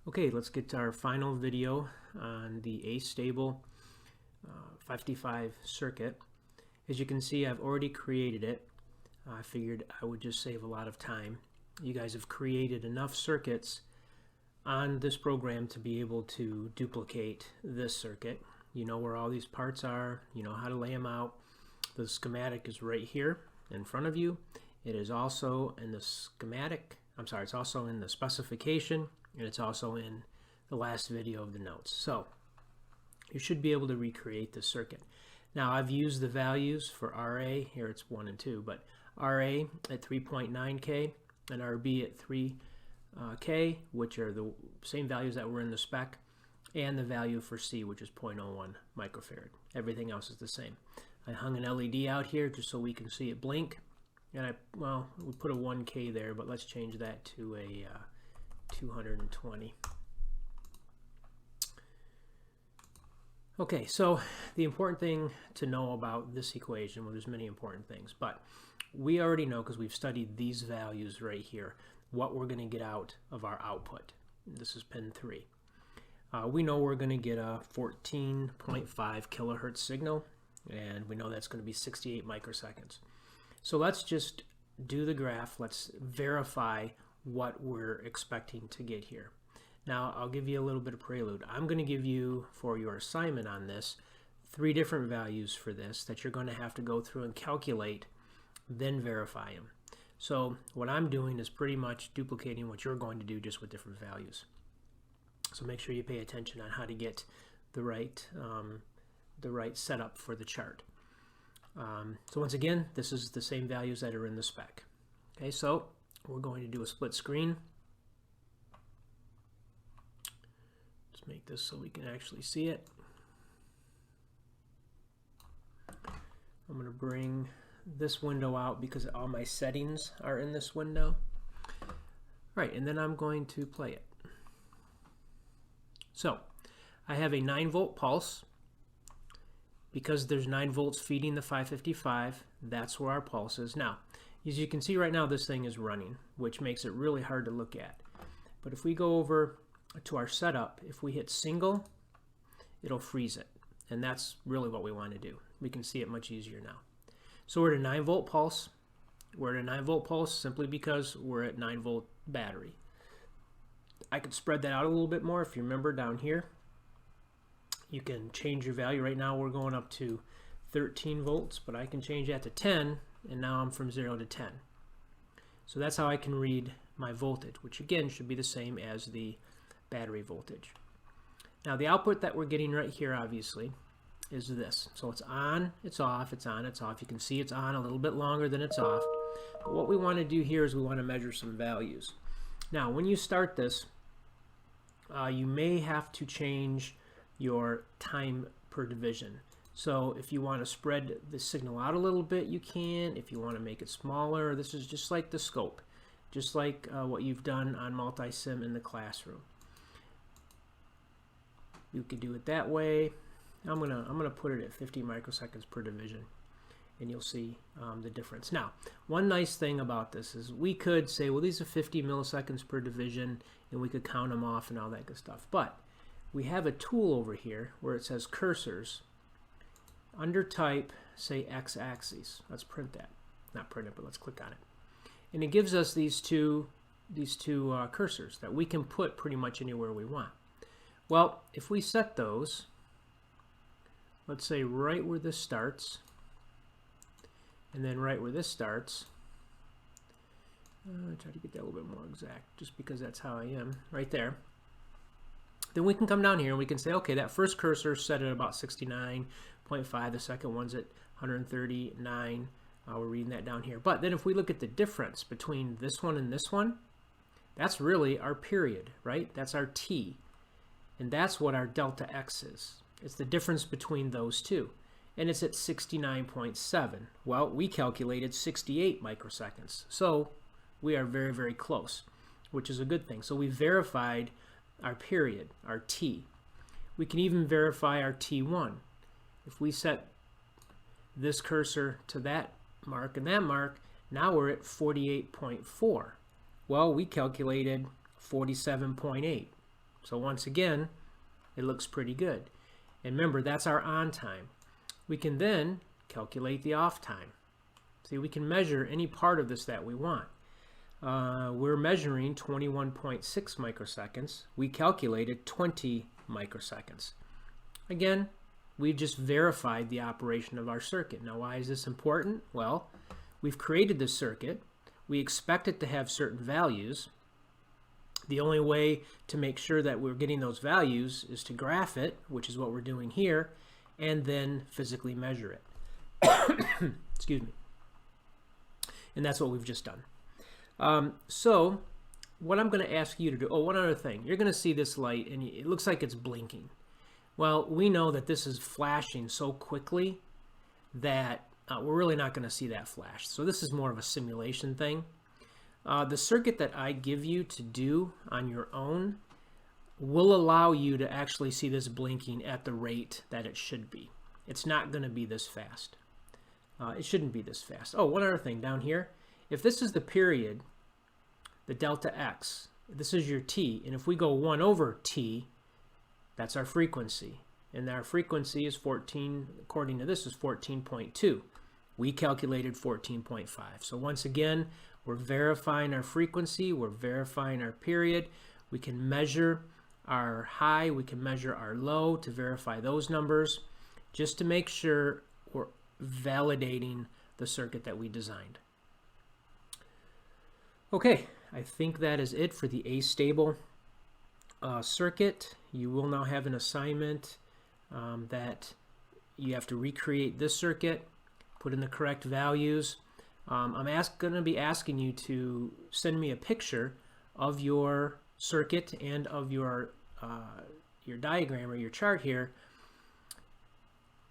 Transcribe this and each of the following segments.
Okay, let's get to our final video on the Astable 55 circuit. As you can see, I've already created it. I figured I would just save a lot of time. You guys have created enough circuits on this program to be able to duplicate this circuit. You know where all these parts are, you know how to lay them out. The schematic is right here in front of you. It is also in the schematic, it's also in the specification, and it's also in the last video of the notes. So you should be able to recreate this circuit. Now I've used the values for RA, here it's 1 and 2, but RA at 3.9K and RB at 3K, which are the same values that were in the spec, and the value for C, which is 0.01 microfarad. Everything else is the same. I hung an LED out here just so we can see it blink, and we put a 1K there, but let's change that to a 220. Okay, so the important thing to know about this equation, well, there's many important things, but we already know, because we've studied these values right here, what we're going to get out of our output. This is pin 3. We know we're going to get a 14.5 kilohertz signal, and we know that's going to be 68 microseconds. So let's just do the graph. Let's verify what we're expecting to get here. Now I'll give you a little bit of prelude. I'm going to give you, for your assignment on this, 3 different values for this that you're going to have to go through and calculate, then verify them. So what I'm doing is pretty much duplicating what you're going to do, just with different values. So make sure you pay attention on how to get the right setup for the chart. So once again, this is the same values that are in the spec. Okay, so we're going to do a split screen. Let's make this so we can actually see it. I'm going to bring this window out because all my settings are in this window. Right, and then I'm going to play it. So I have a 9-volt pulse. Because there's 9 volts feeding the 555, that's where our pulse is. Now, as you can see right now, this thing is running, which makes it really hard to look at. But if we go over to our setup, if we hit single, it'll freeze it. And that's really what we want to do. We can see it much easier now. So we're at a 9-volt pulse. We're at a 9-volt pulse simply because we're at 9-volt battery. I could spread that out a little bit more. If you remember down here, you can change your value. Right now we're going up to 13 volts, but I can change that to 10, and now I'm from 0 to 10. So that's how I can read my voltage, which again should be the same as the battery voltage. Now the output that we're getting right here obviously is this. So it's on, it's off, it's on, it's off. You can see it's on a little bit longer than it's off. But what we want to do here is we want to measure some values. Now when you start this, you may have to change your time per division. So if you want to spread the signal out a little bit, you can. If you want to make it smaller, this is just like the scope, just like what you've done on multi-sim in the classroom. You can do it that way. I'm gonna put it at 50 microseconds per division, and you'll see the difference. Now, one nice thing about this is we could say, well, these are 50 milliseconds per division, and we could count them off and all that good stuff. But we have a tool over here where it says cursors. Under type, say x-axis. Let's print that. Not print it, but let's click on it. And it gives us these two cursors that we can put pretty much anywhere we want. Well, if we set those, let's say right where this starts, and then right where this starts, try to get that a little bit more exact, just because that's how I am, right there. Then we can come down here and we can say, okay, that first cursor set at about 69.5, the second one's at 139. We're reading that down here. But then if we look at the difference between this one and this one, that's really our period, right? That's our T. And that's what our delta X is. It's the difference between those two. And it's at 69.7. Well, we calculated 68 microseconds. So we are very, very close, which is a good thing. So we verified our period, our T. We can even verify our T1. If we set this cursor to that mark and that mark, now we're at 48.4. Well, we calculated 47.8. So once again, it looks pretty good. And remember, that's our on time. We can then calculate the off time. See, we can measure any part of this that we want. We're measuring 21.6 microseconds. We calculated 20 microseconds. Again, we've just verified the operation of our circuit. Now, why is this important? Well, we've created this circuit. We expect it to have certain values. The only way to make sure that we're getting those values is to graph it, which is what we're doing here, and then physically measure it. Excuse me. And that's what we've just done. So what I'm going to ask you to do, oh, one other thing. You're going to see this light, and it looks like it's blinking. Well, we know that this is flashing so quickly that we're really not going to see that flash. So this is more of a simulation thing. The circuit that I give you to do on your own will allow you to actually see this blinking at the rate that it should be. It's not going to be this fast. It shouldn't be this fast. Oh, one other thing down here. If this is the period, the delta x, this is your t, and if we go 1 over t, that's our frequency. And our frequency is 14, according to this, is 14.2. We calculated 14.5. So once again, we're verifying our frequency, we're verifying our period. We can measure our high, we can measure our low to verify those numbers, just to make sure we're validating the circuit that we designed. Okay, I think that is it for the Astable circuit. You will now have an assignment that you have to recreate this circuit, put in the correct values. I'm going to be asking you to send me a picture of your circuit and of your diagram or your chart here.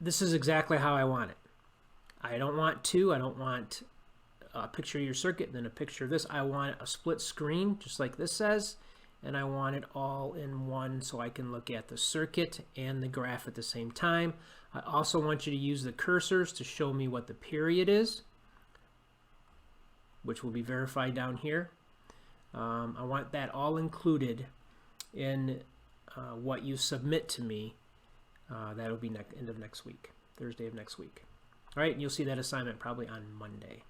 This is exactly how I want it. I don't want two. I don't want a picture of your circuit and then a picture of this. I want a split screen, just like this says, and I want it all in one so I can look at the circuit and the graph at the same time. I also want you to use the cursors to show me what the period is, which will be verified down here. I want that all included in what you submit to me. That'll be end of next week, Thursday of next week. All right, and you'll see that assignment probably on Monday.